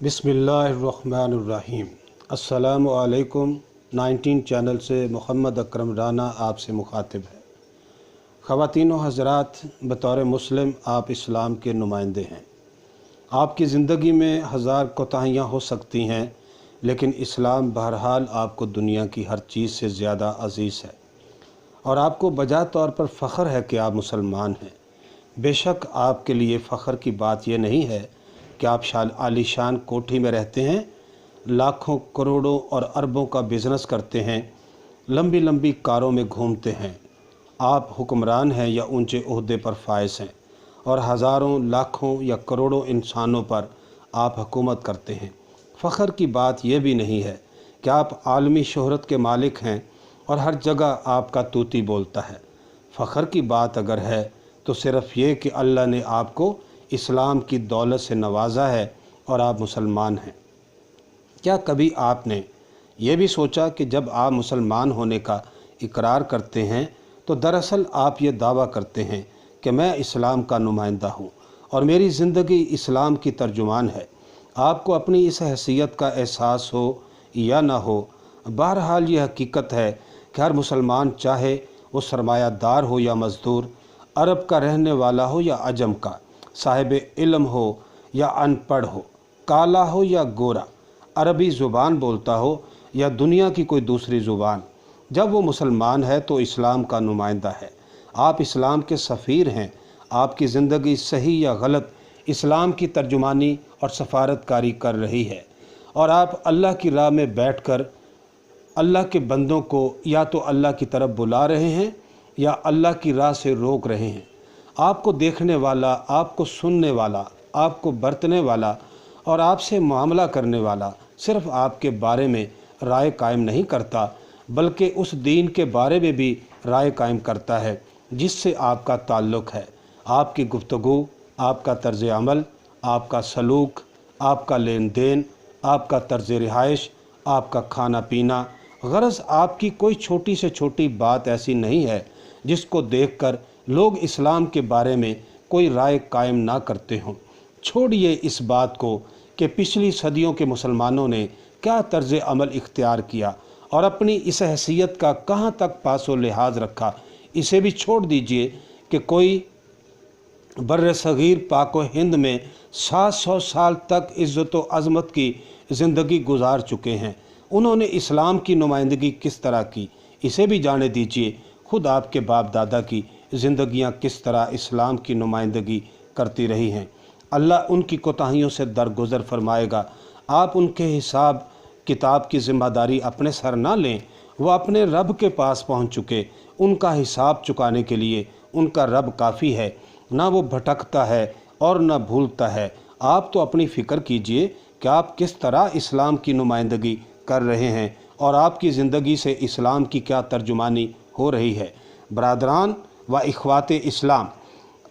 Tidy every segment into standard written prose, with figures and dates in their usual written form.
बिस्मिल्लाहिर्रहमानिर्रहीम। अस्सलामु अलैकुम। 19 चैनल से मोहम्मद अकरम राना आपसे मुखातिब है। ख़वातीन व हज़रात, बतौर मुस्लिम आप इस्लाम के नुमाइंदे हैं। आपकी ज़िंदगी में हज़ार कोताहियाँ हो सकती हैं, लेकिन इस्लाम बहरहाल आपको दुनिया की हर चीज़ से ज़्यादा अज़ीज़ है और आपको बजा तौर पर फ़ख्र है कि आप मुसलमान हैं। बेशक आपके लिए फ़ख्र की बात यह नहीं है कि आप आलीशान कोठी में रहते हैं, लाखों करोड़ों और अरबों का बिज़नेस करते हैं, लंबी लंबी कारों में घूमते हैं, आप हुक्मरान हैं या ऊंचे ओहदे पर फाइज हैं और हज़ारों लाखों या करोड़ों इंसानों पर आप हुकूमत करते हैं। फ़ख्र की बात यह भी नहीं है कि आप आलमी शोहरत के मालिक हैं और हर जगह आपका तूती बोलता है। फ़ख्र की बात अगर है तो सिर्फ़ ये कि अल्लाह ने आपको इस्लाम की दौलत से नवाजा है और आप मुसलमान हैं। क्या कभी आपने ये भी सोचा कि जब आप मुसलमान होने का इकरार करते हैं तो दरअसल आप ये दावा करते हैं कि मैं इस्लाम का नुमाइंदा हूँ और मेरी ज़िंदगी इस्लाम की तर्जुमान है। आपको अपनी इस हैसियत का एहसास हो या ना हो, बहरहाल ये हकीकत है कि हर मुसलमान, चाहे वो सरमायादार हो या मज़दूर, अरब का रहने वाला हो या अजम का, साहिब इल्म हो या अनपढ़ हो, काला हो या गोरा, अरबी ज़ुबान बोलता हो या दुनिया की कोई दूसरी ज़ुबान, जब वो मुसलमान है तो इस्लाम का नुमाइंदा है। आप इस्लाम के सफ़ीर हैं। आपकी ज़िंदगी सही या गलत इस्लाम की तर्जुमानी और सफारतकारी कर रही है और आप अल्लाह की राह में बैठकर अल्लाह के बंदों को या तो अल्लाह की तरफ बुला रहे हैं या अल्लाह की राह से रोक रहे हैं। आपको देखने वाला, आपको सुनने वाला, आपको बरतने वाला और आपसे मामला करने वाला सिर्फ़ आपके बारे में राय कायम नहीं करता, बल्कि उस दीन के बारे में भी राय कायम करता है जिससे आपका ताल्लुक़ है। आपकी गुफ्तगू, आपका तर्ज़ अमल, आपका सलूक, आपका लेन देन, आपका तर्ज़ रिहाइश, आपका खाना पीना, गरज आपकी कोई छोटी से छोटी बात ऐसी नहीं है जिसको देखकर लोग इस्लाम के बारे में कोई राय कायम ना करते हों। छोड़िए इस बात को कि पिछली सदियों के मुसलमानों ने क्या तर्ज़ अमल इख्तियार किया और अपनी इस हैसियत का कहाँ तक पासो लिहाज रखा। इसे भी छोड़ दीजिए कि कोई बर्र सग़ीर पाक व हिंद में 700 साल तक इज़्ज़त व अज़मत की ज़िंदगी गुजार चुके हैं। उन्होंने इस्लाम की नुमाइंदगी किस तरह की, इसे भी जाने दीजिए। खुद आपके बाप दादा की ज़िंदगियां किस तरह इस्लाम की नुमाइंदगी करती रही हैं। अल्लाह उनकी कोताहियों से दरगुज़र फरमाएगा। आप उनके हिसाब किताब की ज़िम्मेदारी अपने सर ना लें। वो अपने रब के पास पहुंच चुके। उनका हिसाब चुकाने के लिए उनका रब काफ़ी है। ना वो भटकता है और ना भूलता है। आप तो अपनी फ़िक्र कीजिए कि आप किस तरह इस्लाम की नुमाइंदगी कर रहे हैं और आपकी ज़िंदगी से इस्लाम की क्या तर्जुमानी हो रही है। बरादरान व इख़वाते इस्लाम,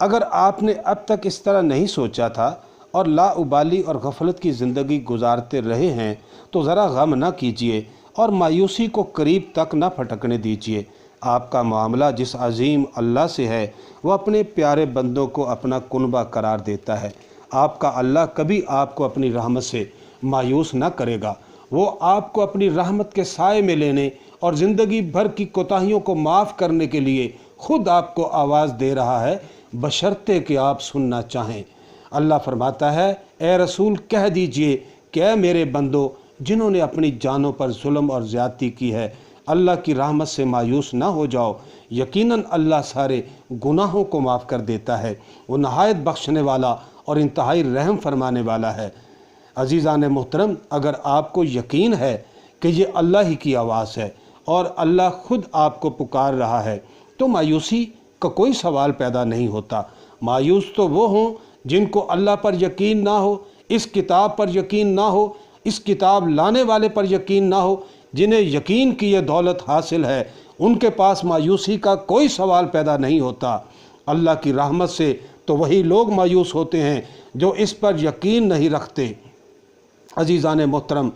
अगर आपने अब तक इस तरह नहीं सोचा था और लाउबाली और गफलत की ज़िंदगी गुजारते रहे हैं तो ज़रा गम ना कीजिए और मायूसी को करीब तक ना फटकने दीजिए। आपका मामला जिस अजीम अल्लाह से है वह अपने प्यारे बंदों को अपना कुनबा करार देता है। आपका अल्लाह कभी आपको अपनी रहमत से मायूस ना करेगा। वो आपको अपनी रहमत के साए में लेने और ज़िंदगी भर की कोताहियों को माफ़ करने के लिए खुद आपको आवाज़ दे रहा है, बशर्ते कि आप सुनना चाहें। अल्लाह फरमाता है, ए रसूल कह दीजिए कि ऐ मेरे बंदो जिन्होंने अपनी जानों पर जुल्म और ज़्यादती की है, अल्लाह की रहमत से मायूस ना हो जाओ। यकीनन अल्लाह सारे गुनाहों को माफ़ कर देता है। वो नहायत बख्शने वाला और इंतहाई रहम फरमाने वाला है। अज़ीज़ान मोहतरम, अगर आपको यकीन है कि ये अल्लाह ही की आवाज़ है और अल्लाह ख़ुद आपको पुकार रहा है तो मायूसी का कोई सवाल पैदा नहीं होता। मायूस तो वो हों जिनको अल्लाह पर यकीन ना हो, इस किताब पर यकीन ना हो, इस किताब लाने वाले पर यकीन ना हो। जिन्हें यकीन की ये दौलत हासिल है उनके पास मायूसी का कोई सवाल पैदा नहीं होता। अल्लाह की रहमत से तो वही लोग मायूस होते हैं जो इस पर यकीन नहीं रखते। अज़ीज़ान मोहतरम,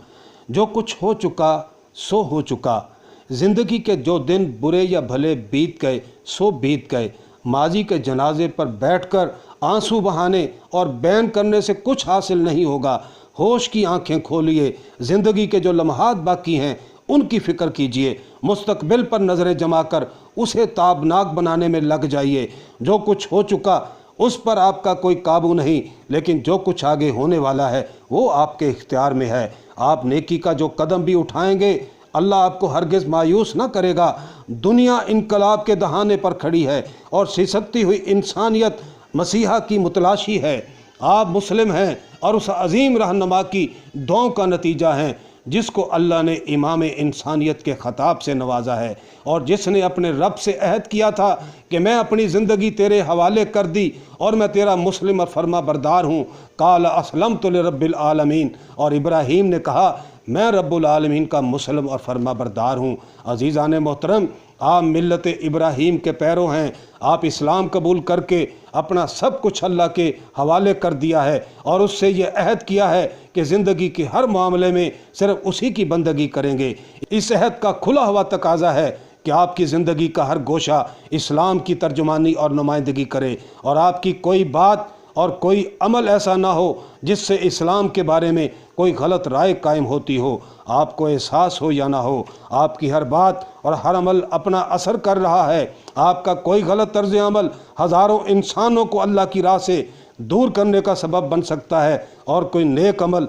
जो कुछ हो चुका सो हो चुका। ज़िंदगी के जो दिन बुरे या भले बीत गए सो बीत गए। माजी के जनाजे पर बैठकर आंसू बहाने और बैन करने से कुछ हासिल नहीं होगा। होश की आंखें खोलिए, ज़िंदगी के जो लम्हात बाकी हैं उनकी फ़िक्र कीजिए, मुस्तकबिल पर नज़रें जमा कर उसे ताबनाक बनाने में लग जाइए। जो कुछ हो चुका उस पर आपका कोई काबू नहीं, लेकिन जो कुछ आगे होने वाला है वो आपके इख्तियार में है। आप नेकी का जो कदम भी उठाएंगे अल्लाह आपको हरगिज़ मायूस ना करेगा। दुनिया इनकलाब के दहाने पर खड़ी है और सिसकती हुई इंसानियत मसीहा की मुतलाशी है। आप मुस्लिम हैं और उस अजीम रहनुमा की दुआओं का नतीजा हैं जिसको अल्लाह ने इमाम इंसानियत के ख़ताब से नवाजा है, और जिसने अपने रब से अहद किया था कि मैं अपनी ज़िंदगी तेरे हवाले कर दी और मैं तेरा मुस्लिम और फर्मा बरदार हूँ। काल असलमतु लिरब्बिल आलमीन, और इब्राहीम ने कहा मैं रब्बुल आलमीन का मुस्लिम और फर्मा बरदार हूँ। अज़ीज़ान मोहतरम, आप मिल्लत इब्राहीम के पैरों हैं। आप इस्लाम कबूल करके अपना सब कुछ अल्लाह के हवाले कर दिया है और उससे ये अहद किया है कि ज़िंदगी के हर मामले में सिर्फ उसी की बंदगी करेंगे। इस अहद का खुला हुआ तकाजा है कि आपकी ज़िंदगी का हर गोशा इस्लाम की तर्जुमानी और नुमाइंदगी करे, और आपकी कोई बात और कोई अमल ऐसा ना हो जिससे इस्लाम के बारे में कोई गलत राय कायम होती हो। आपको एहसास हो या ना हो, आपकी हर बात और हर अमल अपना असर कर रहा है। आपका कोई गलत तर्ज अमल हज़ारों इंसानों को अल्लाह की राह से दूर करने का सबब बन सकता है, और कोई नेक अमल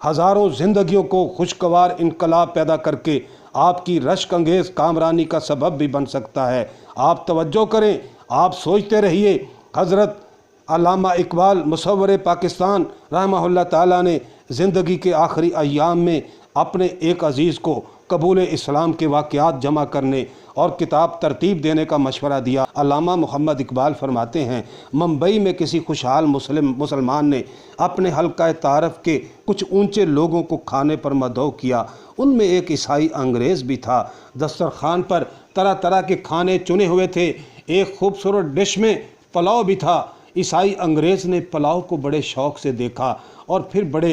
हज़ारों ज़िंदगियों को खुशगवार इनकलाब पैदा करके आपकी रश्क अंगेज़ कामरानी का सबब भी बन सकता है। आप तवज्जो करें, आप सोचते रहिए। हज़रत अल्लामा इकबाल मुसव्वरे पाकिस्तान रहमहुल्लाह ताला ने ज़िंदगी के आखिरी अय्याम में अपने एक अज़ीज़ को कबूल इस्लाम के वाक़यात जमा करने और किताब तरतीब देने का मशवरा दिया। अल्लामा मोहम्मद इकबाल फरमाते हैं, मुंबई में किसी खुशहाल मुसलमान ने अपने हल्का तारफ़ के कुछ ऊंचे लोगों को खाने पर मदऊ किया। उनमें एक ईसाई अंग्रेज़ भी था। दस्तरखान पर तरह तरह के खाने चुने हुए थे। एक खूबसूरत डिश में पुलाव भी था। ईसाई अंग्रेज़ ने पुलाव को बड़े शौक़ से देखा और फिर बड़े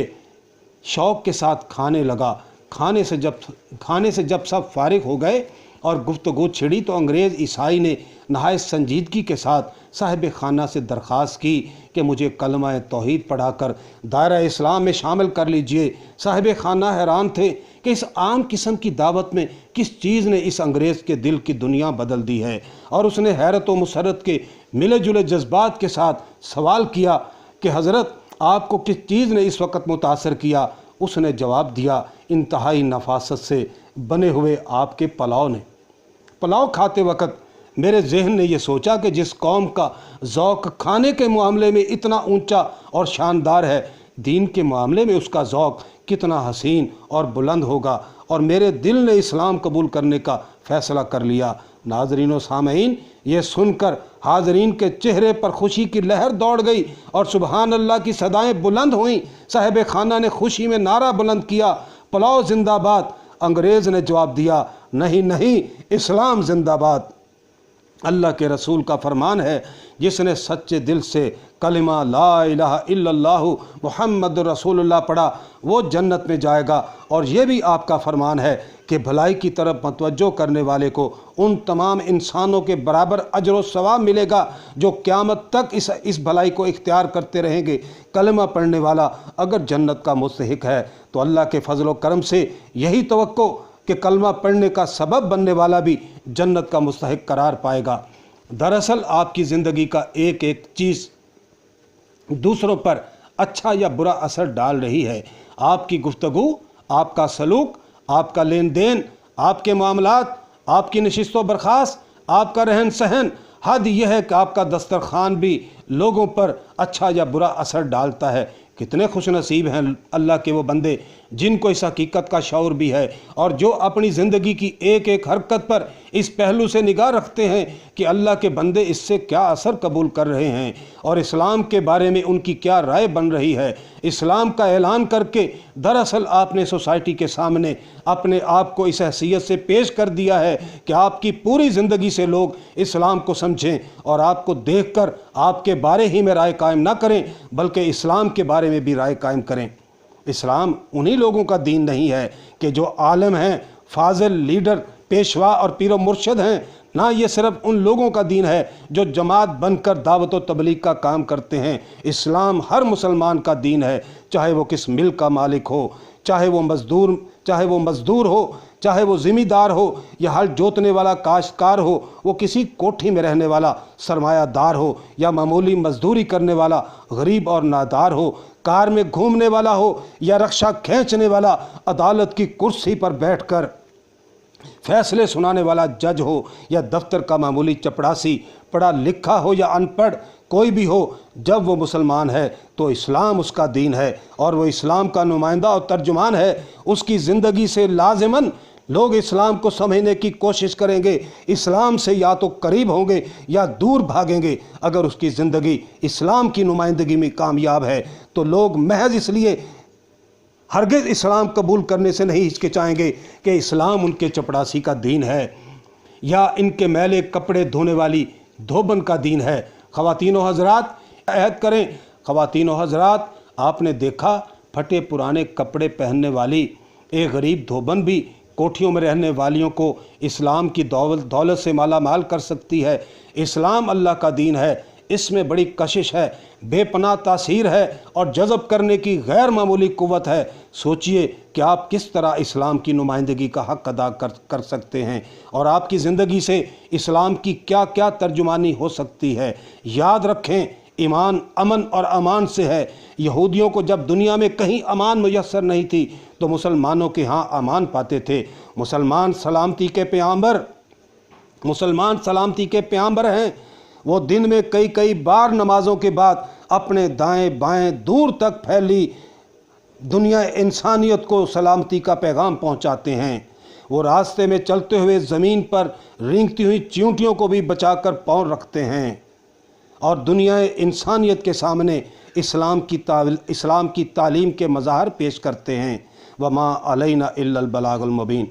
शौक़ के साथ खाने लगा। खाने से जब सब फारिग हो गए और गुफ्तगू छिड़ी तो अंग्रेज़ ईसाई ने नहायत संजीदगी के साथ साहिब खाना से दरख्वास्त की कि मुझे कलमा तौहीद पढ़ाकर दायरा इस्लाम में शामिल कर लीजिए। साहिब खाना हैरान थे कि इस आम किस्म की दावत में किस चीज़ ने इस अंग्रेज़ के दिल की दुनिया बदल दी है, और उसने हैरत व मुसरत के मिले जुले जज्बात के साथ सवाल किया कि हज़रत आपको किस चीज़ ने इस वक्त मुतासर किया। उसने जवाब दिया, इंतहाई नफासत से बने हुए आपके पुलाव ने। पुलाव खाते वक्त मेरे जहन ने यह सोचा कि जिस कौम का ज़ौक़ खाने के मामले में इतना ऊंचा और शानदार है, दीन के मामले में उसका ज़ौक़ कितना हसीन और बुलंद होगा, और मेरे दिल ने इस्लाम कबूल करने का फ़ैसला कर लिया। नाज़रीन व सामईन, ये सुनकर हाज़रीन के चेहरे पर खुशी की लहर दौड़ गई और सुबहान अल्लाह की सदाएँ बुलंद हुईं। साहिब खाना ने खुशी में नारा बुलंद किया, पुलाव जिंदाबाद। अंग्रेज़ ने जवाब दिया, नहीं नहीं, इस्लाम जिंदाबाद। अल्लाह के रसूल का फरमान है, जिसने सच्चे दिल से कलिमा ला इलाहा इल्लल्लाहु मुहम्मद रसूलुल्लाह पढ़ा वो जन्नत में जाएगा। और ये भी आपका फरमान है कि भलाई की तरफ मतवज्जो करने वाले को उन तमाम इंसानों के बराबर अजर व सवाब मिलेगा जो क़यामत तक इस भलाई को इख्तियार करते रहेंगे। कलमा पढ़ने वाला अगर जन्नत का मुस्तहिक है तो अल्लाह के फजल व करम से यही तवक्को कि कलमा पढ़ने का सबब बनने वाला भी जन्नत का मुस्तहिक करार पाएगा। दरअसल आपकी ज़िंदगी का एक एक चीज़ दूसरों पर अच्छा या बुरा असर डाल रही है। आपकी गुफ्तगू, आपका सलूक, आपका लेन देन, आपके मामलात, आपकी नशिस्त व बर्खास्त, आपका रहन सहन, हद यह है कि आपका दस्तरखान भी लोगों पर अच्छा या बुरा असर डालता है। कितने खुश नसीब हैं अल्लाह के वो बंदे जिनको इस हकीकत का शऊर भी है और जो अपनी ज़िंदगी की एक एक हरकत पर इस पहलू से निगाह रखते हैं कि अल्लाह के बंदे इससे क्या असर कबूल कर रहे हैं और इस्लाम के बारे में उनकी क्या राय बन रही है। इस्लाम का ऐलान करके दरअसल आपने सोसाइटी के सामने अपने आप को इस हैसियत से पेश कर दिया है कि आपकी पूरी ज़िंदगी से लोग इस्लाम को समझें और आपको देखकर आपके बारे ही में राय कायम ना करें बल्कि इस्लाम के बारे में भी राय कायम करें। इस्लाम उन्हीं लोगों का दीन नहीं है कि जो आलम हैं, फाजिल, लीडर, पेशवा और पीर मुर्शद हैं। نہ یہ صرف ان لوگوں کا دین ہے جو جماعت بن کر دعوت و تبلیغ کا کام کرتے ہیں۔ اسلام ہر مسلمان کا دین ہے، چاہے وہ کس ملک کا مالک ہو، چاہے وہ مزدور ہو، چاہے وہ ذمہ دار ہو یا ہل جوتنے والا کاشتکار ہو، وہ کسی کوٹھی میں رہنے والا سرمایہ دار ہو یا معمولی مزدوری کرنے والا غریب اور نادار ہو، کار میں گھومنے والا ہو یا رکشہ کھینچنے والا، عدالت کی کرسی پر بیٹھ کر فیصلے سنانے والا جج ہو یا دفتر کا معمولی چپڑاسی، پڑھا لکھا ہو یا ان پڑھ، کوئی بھی ہو، جب وہ مسلمان ہے تو اسلام اس کا دین ہے اور وہ اسلام کا نمائندہ اور ترجمان ہے۔ اس کی زندگی سے لازماً لوگ اسلام کو سمجھنے کی کوشش کریں گے، اسلام سے یا تو قریب ہوں گے یا دور بھاگیں گے۔ اگر اس کی زندگی اسلام کی نمائندگی میں کامیاب ہے تو لوگ محض اس لیے ہرگز اسلام قبول کرنے سے نہیں ہچکچائیں گے کہ اسلام ان کے چپڑاسی کا دین ہے یا ان کے میلے کپڑے دھونے والی دھوبن کا دین ہے۔ خواتین و حضرات عہد کریں، خواتین و حضرات، آپ نے دیکھا پھٹے پرانے کپڑے پہننے والی ایک غریب دھوبن بھی کوٹھیوں میں رہنے والیوں کو اسلام کی دولت سے مالا مال کر سکتی ہے۔ اسلام اللہ کا دین ہے، اس میں بڑی کشش ہے، بے پناہ تاثیر ہے اور جذب کرنے کی غیر معمولی قوت ہے۔ سوچئے کہ آپ کس طرح اسلام کی نمائندگی کا حق ادا کر سکتے ہیں اور آپ کی زندگی سے اسلام کی کیا کیا ترجمانی ہو سکتی ہے۔ یاد رکھیں، ایمان امن اور امان سے ہے۔ یہودیوں کو جب دنیا میں کہیں امان میسر نہیں تھی تو مسلمانوں کے ہاں امان پاتے تھے۔ مسلمان سلامتی کے پیامبر ہیں۔ وہ دن میں کئی بار نمازوں کے بعد اپنے دائیں بائیں دور تک پھیلی دنیا انسانیت کو سلامتی کا پیغام پہنچاتے ہیں۔ وہ راستے میں چلتے ہوئے زمین پر رینگتی ہوئی چیونٹیوں کو بھی بچا کر پاؤں رکھتے ہیں اور دنیا انسانیت کے سامنے اسلام کی تعلیم کے مظاہر پیش کرتے ہیں۔ وما علینا الا البلاغ المبین۔